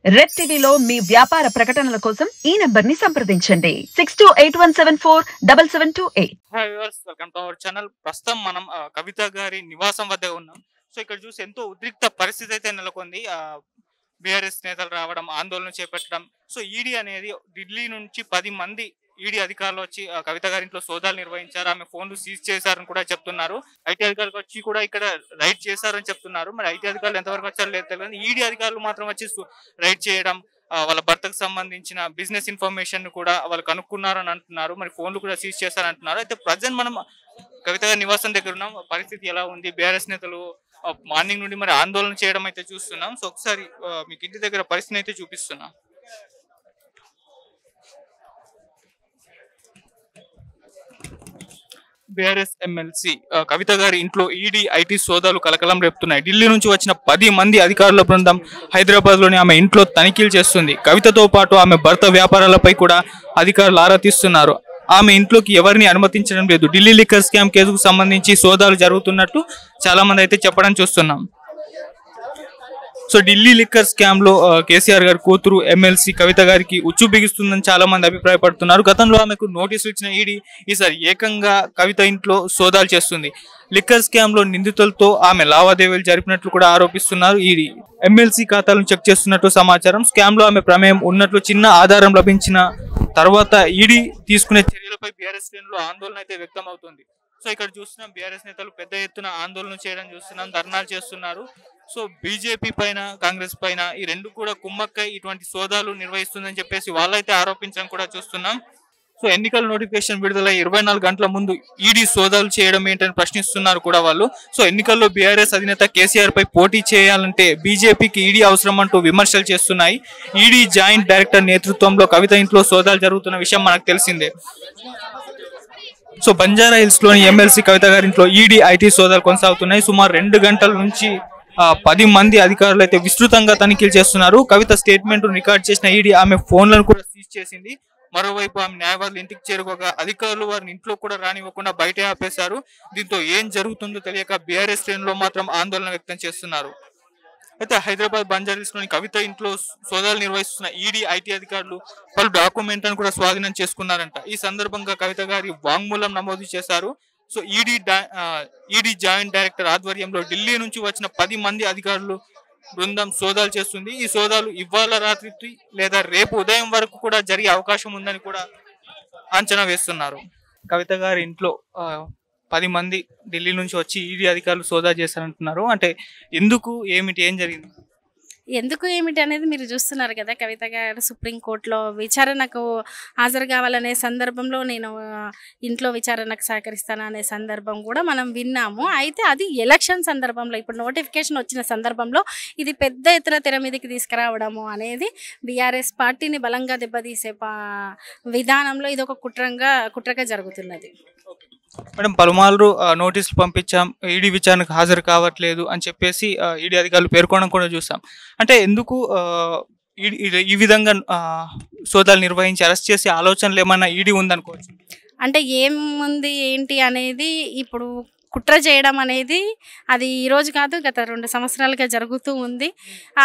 Red టీవీలో మీ వ్యాపార ప్రకటనల కోసం ఈ నంబర్ ని సంప్రదించండి 6281747728. Hi viewers, welcome to our channel. ప్రస్తుతం మనం కవిత గారి నివాసం వద్ద ఉన్నాం. సో ఇక్కడ చూసి ఎంతో ఉద్రిక్త పరిస్థితి అయితే నెలకొంది. బీఆర్ఎస్ నేతలు రావడం, ఆందోళన చేపట్టడం. సో ఈడీ అనేది ఢిల్లీ నుంచి 10 మంది ఈడీ అధికారులు వచ్చి కవిత గారి ఇంట్లో సోదాలు నిర్వహించారు. ఆమె ఫోన్లు సీజ్ చేశారని కూడా చెప్తున్నారు. ఐటీ అధికారులు వచ్చి కూడా ఇక్కడ రైడ్ చేశారని చెప్తున్నారు. మరి ఐటీ అధికారులు ఎంతవరకు వచ్చారో లేదు తెలియదు. ఈడీ అధికారులు మాత్రం వచ్చి రైడ్ చేయడం, వాళ్ళ భర్తకు సంబంధించిన బిజినెస్ ఇన్ఫర్మేషన్ కూడా వాళ్ళు కనుక్కున్నారని అంటున్నారు. మరి ఫోన్లు కూడా సీజ్ చేశారని అంటున్నారు. అయితే ప్రజెంట్ మనం కవిత గారి నివాసం దగ్గర ఉన్నాం. పరిస్థితి ఎలా ఉంది? బీఆర్ఎస్ నేతలు మార్నింగ్ నుండి మరి ఆందోళన చేయడం అయితే చూస్తున్నాం. సో ఒకసారి మీకు ఇంటి దగ్గర పరిస్థితిని అయితే చూపిస్తున్నాం. బీఆర్ఎస్ ఎమ్మెల్సీ కవిత గారి ఇంట్లో ఈడీ ఐటీ సోదాలు కలకలం రేపుతున్నాయి. ఢిల్లీ నుంచి వచ్చిన 10 మంది అధికారుల బృందం హైదరాబాద్ లోని ఆమె ఇంట్లో తనిఖీలు చేస్తుంది. కవితతో పాటు ఆమె భర్త వ్యాపారాలపై కూడా అధికారులు ఆరా తీస్తున్నారు. ఆమె ఇంట్లోకి ఎవరిని అనుమతించడం లేదు. ఢిల్లీ లిక్కర్ స్కామ్ కేసుకు సంబంధించి సోదాలు జరుగుతున్నట్టు చాలా మంది అయితే చెప్పడం చూస్తున్నాం. సో ఢిల్లీ లిక్కర్ స్కామ్ లో కేసీఆర్ గారి కూతురు ఎమ్మెల్సీ కవిత గారికి ఉచ్చు బిగిస్తుందని చాలా మంది అభిప్రాయపడుతున్నారు. గతంలో ఆమెకు నోటీసులు ఇచ్చిన ఈడీ ఈసారి ఏకంగా కవిత ఇంట్లో సోదాలు చేస్తుంది. లిక్కర్ స్కామ్ లో నిందితులతో ఆమె లావాదేవీలు జరిపినట్లు కూడా ఆరోపిస్తున్నారు ఈడీ. ఎమ్మెల్సీ ఖాతాలను చెక్ చేస్తున్నట్టు సమాచారం. స్కామ్ లో ఆమె ప్రమేయం ఉన్నట్లు చిన్న ఆధారం లభించిన తర్వాత ఈడీ తీసుకునే చర్యలపై బీఆర్ఎస్ శ్రేణులు ఆందోళన అయితే వ్యక్తం అవుతుంది. సో ఇక్కడ చూస్తున్నాం, బీఆర్ఎస్ నేతలు పెద్ద ఎత్తున ఆందోళన చేయడం చూస్తున్నాం, ధర్నాలు చేస్తున్నారు. సో బీజేపీ పైన, కాంగ్రెస్ పైన ఈ రెండు కూడా కుమ్మక్కై ఇటువంటి సోదాలు నిర్వహిస్తుందని చెప్పేసి వాళ్ళైతే ఆరోపించడం కూడా చూస్తున్నాం. సో ఎన్నికల నోటిఫికేషన్ విడుదలై 24 గంటల ముందు ఈడీ సోదాలు చేయడం ఏంటని ప్రశ్నిస్తున్నారు కూడా వాళ్ళు. సో ఎన్నికల్లో బీఆర్ఎస్ అధినేత కేసీఆర్ పై పోటీ చేయాలంటే బీజేపీకి ఈడీ అవసరం అంటూ విమర్శలు చేస్తున్నాయి. ఈడీ జాయింట్ డైరెక్టర్ నేతృత్వంలో కవిత ఇంట్లో సోదాలు జరుగుతున్న విషయం మనకు తెలిసిందే. సో బంజారా హిల్స్ లోని ఎమ్మెల్సీ కవిత గారింట్లో ఈడీ ఐటీ సోదాలు కొనసాగుతున్నాయి. సుమారు 2 గంటల నుంచి 10 మంది అధికారులు అయితే విస్తృతంగా తనిఖీలు చేస్తున్నారు. కవిత స్టేట్మెంట్ రికార్డ్ చేసిన ఈడీ ఆమె ఫోన్లను కూడా సీజ్ చేసింది. మరోవైపు ఆమె న్యాయవాదులు ఇంటికి చేరుకోగా అధికారులు వారిని ఇంట్లో కూడా రానివ్వకుండా బయటే ఆపేశారు. దీంతో ఏం జరుగుతుందో తెలియక బీఆర్ఎస్ శ్రేణుల్లో మాత్రం ఆందోళన వ్యక్తం చేస్తున్నారు. అయితే హైదరాబాద్ బంజారాహిల్స్ లోని కవిత ఇంట్లో సోదాలు నిర్వహిస్తున్న ఈడీ ఐటీ అధికారులు పలు డాక్యుమెంట్లను కూడా స్వాధీనం చేసుకున్నారంట. ఈ సందర్భంగా కవిత గారి వాంగ్మూలం నమోదు చేశారు. సో ఈడీ జాయింట్ డైరెక్టర్ ఆధ్వర్యంలో ఢిల్లీ నుంచి వచ్చిన 10 మంది అధికారులు బృందం సోదాలు చేస్తుంది. ఈ సోదాలు ఇవాళ రాత్రి లేదా రేపు ఉదయం వరకు కూడా జరిగే అవకాశం ఉందని కూడా అంచనా వేస్తున్నారు. కవిత గారి ఇంట్లో 10 మంది ఢిల్లీ నుంచి వచ్చి ఈడీ అధికారులు సోదా చేశారంటున్నారు. అంటే ఎందుకు, ఏమిటి, ఏం జరిగింది? ఎందుకు ఏమిటి అనేది మీరు చూస్తున్నారు కదా. కవిత గారు సుప్రీంకోర్టులో విచారణకు హాజరు కావాలనే సందర్భంలో నేను ఇంట్లో విచారణకు సహకరిస్తాను అనే సందర్భం కూడా మనం విన్నాము. అయితే అది ఎలక్షన్ సందర్భంలో, ఇప్పుడు నోటిఫికేషన్ వచ్చిన సందర్భంలో ఇది పెద్ద ఎత్తున తెర మీదకి తీసుకురావడము అనేది బీఆర్ఎస్ పార్టీని బలంగా దెబ్బతీసే విధానంలో ఇది ఒక కుట్రగా జరుగుతున్నది. మేడం, పలుమార్లు నోటీసులు పంపించాం, ఈడీ విచారణకు హాజరు కావట్లేదు అని చెప్పేసి ఈడీ అధికారులు పేర్కొనడం కూడా చూసాం. అంటే ఎందుకు ఈ విధంగా సోదాలు నిర్వహించి అరెస్ట్ చేసే ఆలోచనలు ఏమన్నా ఈడీ ఉందనుకోవచ్చు? అంటే ఏముంది ఏంటి అనేది ఇప్పుడు కుట్ర చేయడం అనేది అది ఈరోజు కాదు, గత 2 సంవత్సరాలుగా జరుగుతూ ఉంది.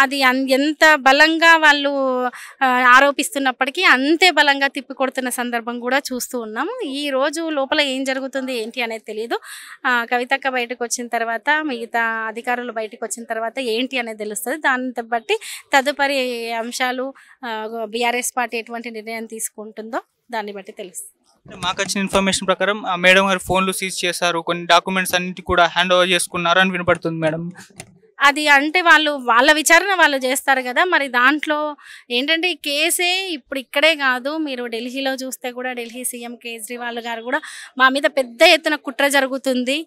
అది ఎంత బలంగా వాళ్ళు ఆరోపిస్తున్నప్పటికీ అంతే బలంగా తిప్పికొడుతున్న సందర్భం కూడా చూస్తూ ఉన్నాము. ఈ రోజు లోపల ఏం జరుగుతుంది ఏంటి అనేది తెలియదు. కవితక్క బయటకు వచ్చిన తర్వాత, మిగతా అధికారులు బయటకు వచ్చిన తర్వాత ఏంటి అనేది తెలుస్తుంది. దాన్ని బట్టి తదుపరి అంశాలు బీఆర్ఎస్ పార్టీ ఎటువంటి నిర్ణయం తీసుకుంటుందో దాన్ని బట్టి తెలుస్తుంది. మాకు వచ్చిన ఇన్ఫర్మేషన్ ప్రకారం మేడం గారు ఫోన్లు సీజ్ చేశారు, కొన్ని డాక్యుమెంట్స్ అన్నిటి కూడా హ్యాండ్ ఓవర్ చేసుకున్నారు అని వినపడుతుంది మేడం. అది అంటే వాళ్ళ విచారణ వాళ్ళు చేస్తారు కదా. మరి దాంట్లో ఏంటంటే ఈ కేసే ఇప్పుడు ఇక్కడే కాదు, మీరు ఢిల్లీలో చూస్తే కూడా ఢిల్లీ సీఎం కేజ్రీవాల్ గారు కూడా మా మీద పెద్ద ఎత్తున కుట్ర జరుగుతుంది,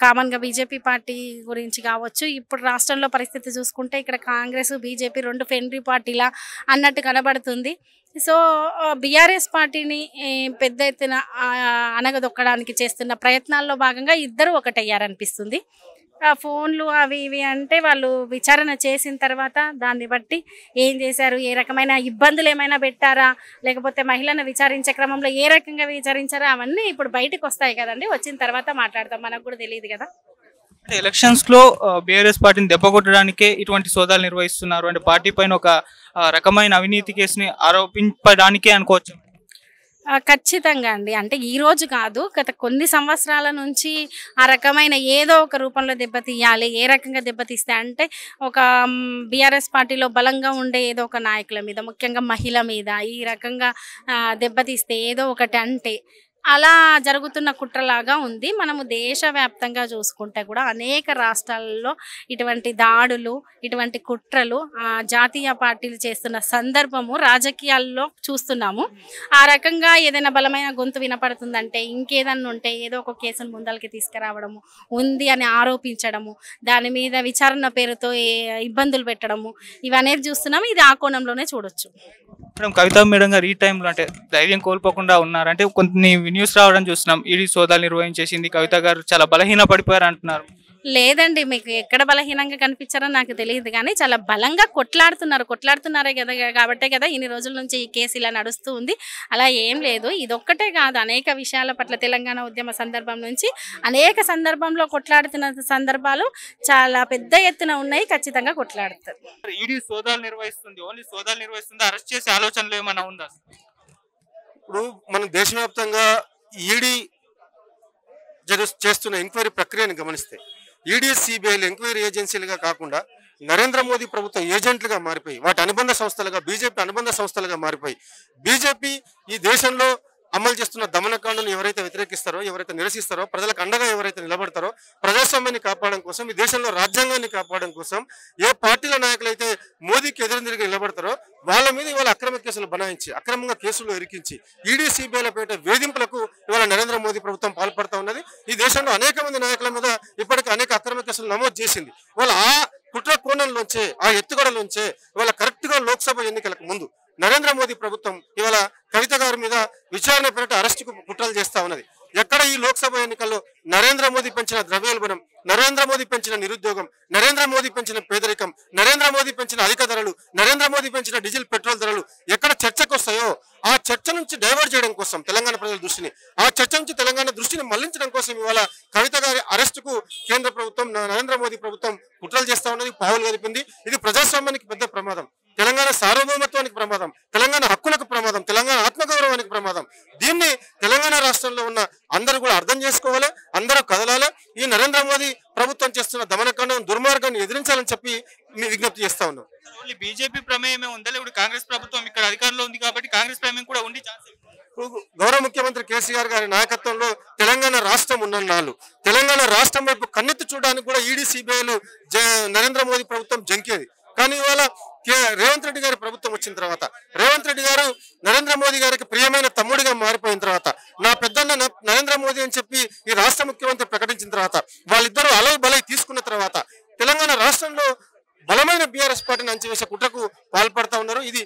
కామన్గా బీజేపీ పార్టీ గురించి కావచ్చు. ఇప్పుడు రాష్ట్రంలో పరిస్థితి చూసుకుంటే ఇక్కడ కాంగ్రెస్ బీజేపీ 2 ఫెండ్రీ పార్టీలా అన్నట్టు కనబడుతుంది. సో బీఆర్ఎస్ పార్టీని పెద్ద ఎత్తున అణగదొక్కడానికి చేస్తున్న ప్రయత్నాల్లో భాగంగా ఇద్దరు ఒకటయ్యారనిపిస్తుంది. ఆ ఫోన్లు అవి ఇవి అంటే వాళ్ళు విచారణ చేసిన తర్వాత దాన్ని బట్టి ఏం చేశారు, ఏ రకమైన ఇబ్బందులు ఏమైనా పెట్టారా, లేకపోతే మహిళను విచారించే క్రమంలో ఏ రకంగా విచారించారా, అవన్నీ ఇప్పుడు బయటకు వస్తాయి కదండి. వచ్చిన తర్వాత మాట్లాడతాం, మనకు కూడా తెలియదు కదా. ఎలక్షన్స్ లో బీఆర్ఎస్ పార్టీని దెబ్బ కొట్టడానికే ఇటువంటి సోదాలు నిర్వహిస్తున్నారు అంటే పార్టీ పైన ఒక రకమైన అవినీతి కేసుని ఆరోపించడానికే అనుకోవచ్చు. ఖచ్చితంగా అండి. అంటే ఈ రోజు కాదు, గత కొన్ని సంవత్సరాల నుంచి ఆ రకమైన ఏదో ఒక రూపంలో దెబ్బతీయాలి. ఏ రకంగా దెబ్బతీస్తే అంటే ఒక బీఆర్ఎస్ పార్టీలో బలంగా ఉండే ఏదో ఒక నాయకుల మీద, ముఖ్యంగా మహిళ మీద ఈ రకంగా దెబ్బతీస్తే ఏదో ఒకటి అంటే అలా జరుగుతున్న కుట్రలాగా ఉంది. మనము దేశవ్యాప్తంగా చూసుకుంటే కూడా అనేక రాష్ట్రాలలో ఇటువంటి దాడులు, ఇటువంటి కుట్రలు జాతీయ పార్టీలు చేస్తున్న సందర్భము రాజకీయాల్లో చూస్తున్నాము. ఆ రకంగా ఏదైనా బలమైన గొంతు వినపడుతుందంటే, ఇంకేదన్నా ఉంటే ఏదో ఒక కేసును ముందలకి తీసుకురావడము, ఉంది అని ఆరోపించడము, దాని మీద విచారణ పేరుతో ఇబ్బందులు పెట్టడము, ఇవనేది చూస్తున్నాము. ఇది ఆ కోణంలోనే చూడొచ్చు. మేడం, కవిత మేడం గారు ఈ టైంలో అంటే ధైర్యం కోల్పోకుండా ఉన్నారంటే కొన్ని న్యూస్ రావడం చూస్తున్నాం. ఈడీ సోదాలు నిర్వహించేసింది, కవిత గారు చాలా బలహీన పడిపోయారు అంటున్నారు. లేదండి, మీకు ఎక్కడ బలహీనంగా కనిపించారో నాకు తెలియదు, కానీ చాలా బలంగా కొట్లాడుతున్నారే కదా, కాబట్టే కదా ఇన్ని రోజుల నుంచి ఈ కేసు ఇలా నడుస్తూ ఉంది. అలా ఏం లేదు, ఇదొక్కటే కాదు, అనేక విషయాల పట్ల తెలంగాణ ఉద్యమ సందర్భం నుంచి అనేక సందర్భంలో కొట్లాడుతున్న సందర్భాలు చాలా పెద్ద ఎత్తున ఉన్నాయి. ఖచ్చితంగా కొట్లాడుతారు. ఈడీ సోదాలు నిర్వహిస్తుంది, ఓన్లీ సోదాలు నిర్వహిస్తుంది, అరెస్ట్ చేసే ఆలోచనలు ఏమైనా ఉందా? ఇప్పుడు మనం దేశవ్యాప్తంగా ఈడీ చేస్తున్న ఎంక్వైరీ ప్రక్రియను గమనిస్తే ఈడీ, సిబిఐలు ఎంక్వైరీ ఏజెన్సీలుగా కాకుండా నరేంద్ర మోదీ ప్రభుత్వ ఏజెంట్లుగా మారిపోయి, వాటి అనుబంధ సంస్థలుగా, బీజేపీ అనుబంధ సంస్థలుగా మారిపోయి, బీజేపీ ఈ దేశంలో అమలు చేస్తున్న దమనకాండను ఎవరైతే వ్యతిరేకిస్తారో, ఎవరైతే నిరసిస్తారో, ప్రజలకు అండగా ఎవరైతే నిలబడతారో, ప్రజాస్వామ్యాన్ని కాపాడడం కోసం, ఈ దేశంలో రాజ్యాంగాన్ని కాపాడడం కోసం ఏ పార్టీల నాయకులు అయితే మోదీకి ఎదురుదిరిగి నిలబడతారో వాళ్ళ మీద ఇవాళ అక్రమ కేసులు బనాయించి, అక్రమంగా కేసులు ఇరికించి, ఈడీ, సిబిఐల పేట వేధింపులకు ఇవాళ నరేంద్ర మోదీ ప్రభుత్వం పాల్పడతా ఉన్నది. ఈ దేశంలో అనేక మంది నాయకుల మీద ఇప్పటికీ అనేక అక్రమ కేసులు నమోదు చేసింది. వాళ్ళ ఆ కుట్ర కోణంలోంచే, ఆ ఎత్తుగడలోంచే ఇవాళ కరెక్ట్ గా లోక్సభ ఎన్నికలకు ముందు నరేంద్ర మోదీ ప్రభుత్వం ఇవాళ కవిత గారి మీద విచారణ పేరిట అరెస్టుకు కుట్రలు చేస్తా ఉన్నది. ఎక్కడ ఈ లోక్సభ ఎన్నికల్లో నరేంద్ర మోదీ పెంచిన ద్రవ్యోల్బణం, నరేంద్ర మోదీ పెంచిన నిరుద్యోగం, నరేంద్ర మోదీ పెంచిన పేదరికం, నరేంద్ర మోదీ పెంచిన అధిక ధరలు, నరేంద్ర మోదీ పెంచిన డీజిల్ పెట్రోల్ ధరలు ఎక్కడ చర్చకు వస్తాయో ఆ చర్చ నుంచి డైవర్ట్ చేయడం కోసం తెలంగాణ ప్రజల దృష్టిని, ఆ చర్చ నుంచి తెలంగాణ దృష్టిని మళ్లించడం కోసం ఇవాళ కవిత గారి అరెస్టుకు కేంద్ర ప్రభుత్వం, నరేంద్ర మోదీ ప్రభుత్వం కుట్రలు చేస్తా ఉన్నది, పావులు కలిపింది. ఇది ప్రజాస్వామ్యానికి పెద్ద ప్రమాదం, తెలంగాణ సార్వభౌమత్వానికి ప్రమాదం, తెలంగాణ హక్కులకు ప్రమాదం, తెలంగాణ ఆత్మగౌరవానికి ప్రమాదం. దీన్ని తెలంగాణ రాష్ట్రంలో ఉన్న అందరూ కూడా అర్థం చేసుకోవాలి, అందరూ కదలాలి. ఈ నరేంద్ర మోదీ ప్రభుత్వం చేస్తున్న దమనకాండం, దుర్మార్గాన్ని ఎదిరించాలని చెప్పి విజ్ఞప్తి చేస్తా ఉన్నాం. బీజేపీ ప్రమేయమే ఉందా, లేకపోతే కాంగ్రెస్ ప్రభుత్వం ఇక్కడ అధికారంలో ఉంది కాబట్టి కాంగ్రెస్ ప్రమేయం కూడా ఉండి గౌరవ ముఖ్యమంత్రి కేసీఆర్ గారి నాయకత్వంలో తెలంగాణ రాష్ట్రం ఉన్నన్నాళ్ళు తెలంగాణ రాష్ట్రం వైపు కన్నెత్తి చూడడానికి కూడా ఈడీ, సిబిఐలు నరేంద్ర మోదీ ప్రభుత్వం జంకేది. కానీ ఇవాళ రేవంత్ రెడ్డి గారి ప్రభుత్వం వచ్చిన తర్వాత, రేవంత్ రెడ్డి గారు నరేంద్ర మోదీ గారికి ప్రియమైన తమ్ముడిగా మారిపోయిన తర్వాత, నా పెద్దన్న నరేంద్ర మోదీ అని చెప్పి ఈ రాష్ట్ర ముఖ్యమంత్రి ప్రకటించిన తర్వాత, వాళ్ళిద్దరూ అలై బలై తీసుకున్న తర్వాత తెలంగాణ రాష్ట్రంలో బలమైన బీఆర్ఎస్ పార్టీని అంచివేసే కుట్రకు పాల్పడతా ఉన్నారు. ఇది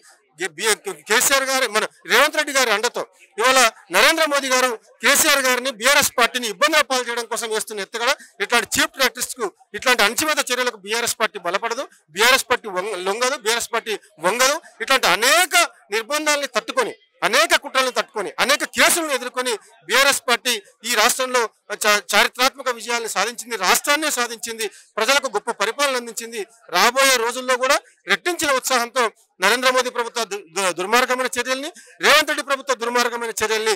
కేసీఆర్ గారి, మన రేవంత్ రెడ్డి గారి అండతో ఇవాళ నరేంద్ర మోదీ గారు కేసీఆర్ గారిని, బీఆర్ఎస్ పార్టీని ఇబ్బందుల పాలు చేయడం కోసం వేస్తున్న ఎత్తుగడ. ఇట్లాంటి చీప్ ప్రాక్టీస్ కు, ఇట్లాంటి అణచివేత చర్యలకు బీఆర్ఎస్ పార్టీ బలపడదు, బీఆర్ఎస్ పార్టీ లొంగదు, బీఆర్ఎస్ పార్టీ వంగదు. ఇట్లాంటి అనేక నిర్బంధాలని తట్టుకొని, అనేక కుట్రలను తట్టుకొని, అనేక కేసులను ఎదుర్కొని బీఆర్ఎస్ పార్టీ ఈ రాష్ట్రంలో చారిత్రాత్మక విజయాలను సాధించింది, రాష్ట్రాన్నే సాధించింది, ప్రజలకు గొప్ప పరిపాలన అందించింది. రాబోయే రోజుల్లో కూడా రెట్టించిన ఉత్సాహంతో నరేంద్ర మోదీ ప్రభుత్వ దుర్మార్గమైన చర్యల్ని, రేవంత్ రెడ్డి ప్రభుత్వ దుర్మార్గమైన చర్యల్ని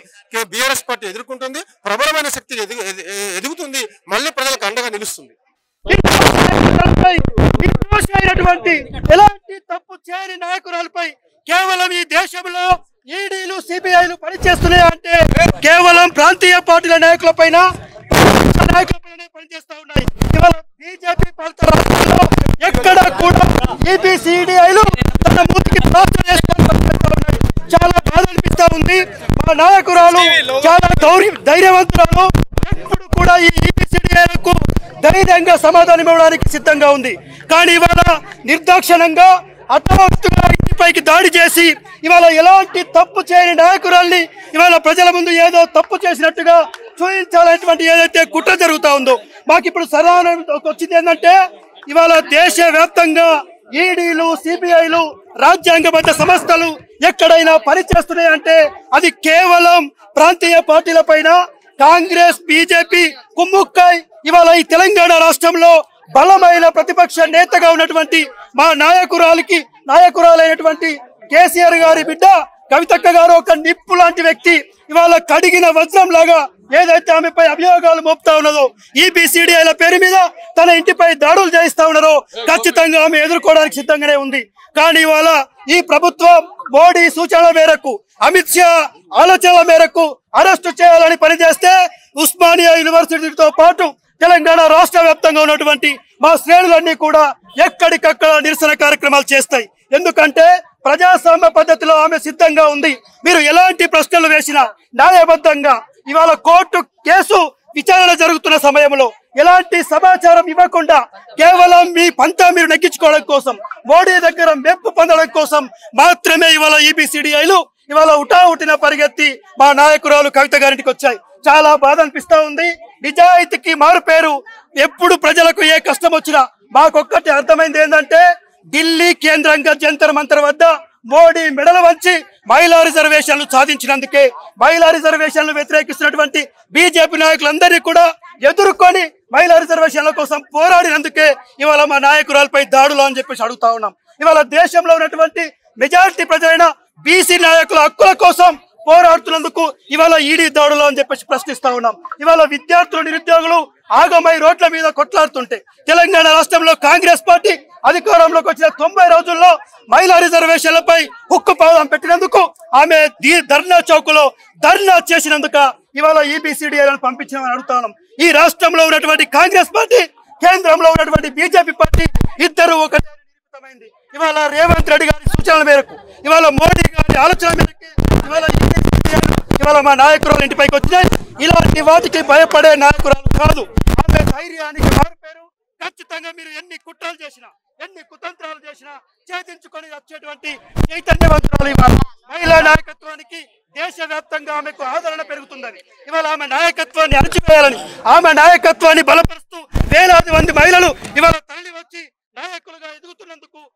బీఆర్ఎస్ పార్టీ ఎదుర్కొంటుంది. ప్రబలమైన శక్తి ఎదుగుతుంది, మళ్ళీ ప్రజలకు అండగా నిలుస్తుంది. ఎలాంటి తప్పు చేయని నాయకురాలపై కేవలం ఈ దేశంలో ఈడీలు, సిబిఐలు పనిచేస్తున్నాయి అంటే కేవలం ప్రాంతీయ పార్టీల నాయకులపైన పనిచేస్తా ఉన్నాయి. ఇవాళ బీజేపీ పాలిత రాష్ట్రాల్లో ఎక్కడ కూడా ఈబీసీడీఐలు తన మూతికి ప్లాస్టర్ వేసుకొని పనిచేస్తా ఉన్నాయి. చాలా బాధ అనిపిస్తా ఉంది. మా నాయకురాలు చాలా ధైర్యవంతురాలు, ఎప్పుడు కూడా ఈ ఈబీసీడీఐలకు ధైర్యంగా సమాధానం ఇవ్వడానికి సిద్ధంగా ఉంది. కానీ ఇవాళ నిర్దాక్షిణంగా అర్థవంతుగా ఇంటిపైకి దాడి చేసి ఇవాళ ఎలాంటి తప్పు చేయని నాయకురాల్ని ఇవాళ ప్రజల ముందు ఏదో తప్పు చేసినట్టుగా చూపించాలనేటువంటి ఏదైతే కుట్ర జరుగుతా ఉందో, మాకు ఇప్పుడు సమాధానం వచ్చింది ఏంటంటే ఇవాళ దేశవ్యాప్తంగా ఈడీలు, సిబిఐలు, రాజ్యాంగబద్ధ సంస్థలు ఎక్కడైనా పనిచేస్తున్నాయంటే అది కేవలం ప్రాంతీయ పార్టీల పైన కాంగ్రెస్, బీజేపీ కుమ్ముక్కై ఇవాళ ఈ తెలంగాణ రాష్ట్రంలో బలమైన ప్రతిపక్ష నేతగా ఉన్నటువంటి మా నాయకురాలైనటువంటి కేసీఆర్ గారి బిడ్డ కవితక్క గారు ఒక నిప్పు లాంటి వ్యక్తి. ఇవాళ కడిగిన వజ్రం లాగా ఏదైతే ఆమెపై అభియోగాలు మోపుతా ఉన్నదో, ఈబీసీడీఐల పేరు మీద తన ఇంటిపై దాడులు చేయిస్తా ఉన్నారో ఖచ్చితంగా ఆమె ఎదుర్కోవడానికి సిద్ధంగానే ఉంది. కానీ ఇవాళ ఈ ప్రభుత్వం మోడీ సూచనల మేరకు, అమిత్ షా ఆలోచనల మేరకు అరెస్టు చేయాలని పనిచేస్తే ఉస్మానియా యూనివర్సిటీతో పాటు తెలంగాణ రాష్ట్ర వ్యాప్తంగా ఉన్నటువంటి మా శ్రేణులన్నీ కూడా ఎక్కడికక్కడ నిరసన కార్యక్రమాలు చేస్తాయి. ఎందుకంటే ప్రజాస్వామ్య పద్ధతిలో ఆమె సిద్ధంగా ఉంది. మీరు ఎలాంటి ప్రశ్నలు వేసినా న్యాయబద్ధంగా ఇవాళ కోర్టు కేసు విచారణ జరుగుతున్న సమయంలో ఎలాంటి సమాచారం ఇవ్వకుండా కేవలం మీ పంతా మీరు నెగ్గించుకోవడం కోసం, మోడీ దగ్గర మెప్పు పొందడం కోసం మాత్రమే ఇవాళ ఈబీసీడీఐలు ఇవాళ ఉటావుటిన పరిగెత్తి మా నాయకురాలు కవిత గారింటికి వచ్చాయి. చాలా బాధ అనిపిస్తా ఉంది. నిజాయితీకి మారుపేరు. ఎప్పుడు ప్రజలకు ఏ కష్టం వచ్చినా మాకొక్కటి అర్థమైంది ఏంటంటే, ఢిల్లీ కేంద్రంగా జంతర్ మంతర్ వద్ద మోడీ మెడలు వంచి మహిళా రిజర్వేషన్లు సాధించినందుకే, మహిళా రిజర్వేషన్లు వ్యతిరేకిస్తున్నటువంటి బీజేపీ నాయకులందరినీ కూడా ఎదుర్కొని మహిళా రిజర్వేషన్ల కోసం పోరాడినందుకే ఇవాళ మా నాయకురాలపై దాడులు అని చెప్పేసి అడుగుతా ఉన్నాం. ఇవాళ దేశంలో ఉన్నటువంటి మెజారిటీ ప్రజలైన బీసీ నాయకుల హక్కుల కోసం పోరాడుతున్నందుకు ఇవాళ ఈడీ దాడులు అని చెప్పేసి ప్రశ్నిస్తా ఉన్నాం. ఇవాళ విద్యార్థులు, నిరుద్యోగులు ఆగమై రోడ్ల మీద కొట్లాడుతుంటే తెలంగాణ రాష్ట్రంలో కాంగ్రెస్ పార్టీ అధికారంలోకి వచ్చిన 90 రోజుల్లో మహిళా రిజర్వేషన్లపై హుక్కుపాదం పెట్టినందుకు, ఆమె ధర్నా చౌకులో ధర్నా చేసినందుకు ఇవాళ ఈబీసీడీఐలను పంపించామని అడుగుతా ఉన్నాం. ఈ రాష్ట్రంలో ఉన్నటువంటి కాంగ్రెస్ పార్టీ, కేంద్రంలో ఉన్నటువంటి బీజేపీ పార్టీ ఇద్దరు ఒకటే నిరూపితమైంది. ఇవాళ రేవంత్ రెడ్డి గారి సూచనల మేరకు, ఇవాళ మోడీ గారి ఆలోచన మేరకు ఇవాళ మా నాయకురాలు ఇంటిపైకి వచ్చినాయి. ఇలాంటి వాటికి భయపడే నాయకురాలు కాదు. ఆమె ధైర్యానికి మారుపేరు. ఖచ్చితంగా మీరు ఎన్ని కుట్రలు చేసినా, ఎన్ని కుతంత్రాలు చేసినా ఛేదించుకొని వచ్చేటువంటి చైతన్యవంతురాలు ఇవాళ మహిళా నాయకత్వానికి దేశవ్యాప్తంగా ఆమెకు ఆదరణ పెరుగుతుందని, ఇవాళ ఆమె నాయకత్వాన్ని అణచివేయాలని, ఆమె నాయకత్వాన్ని బలపరుస్తూ వేలాది మంది మహిళలు ఇవాళ తరలి వచ్చి నాయకులుగా ఎదుగుతున్నందుకు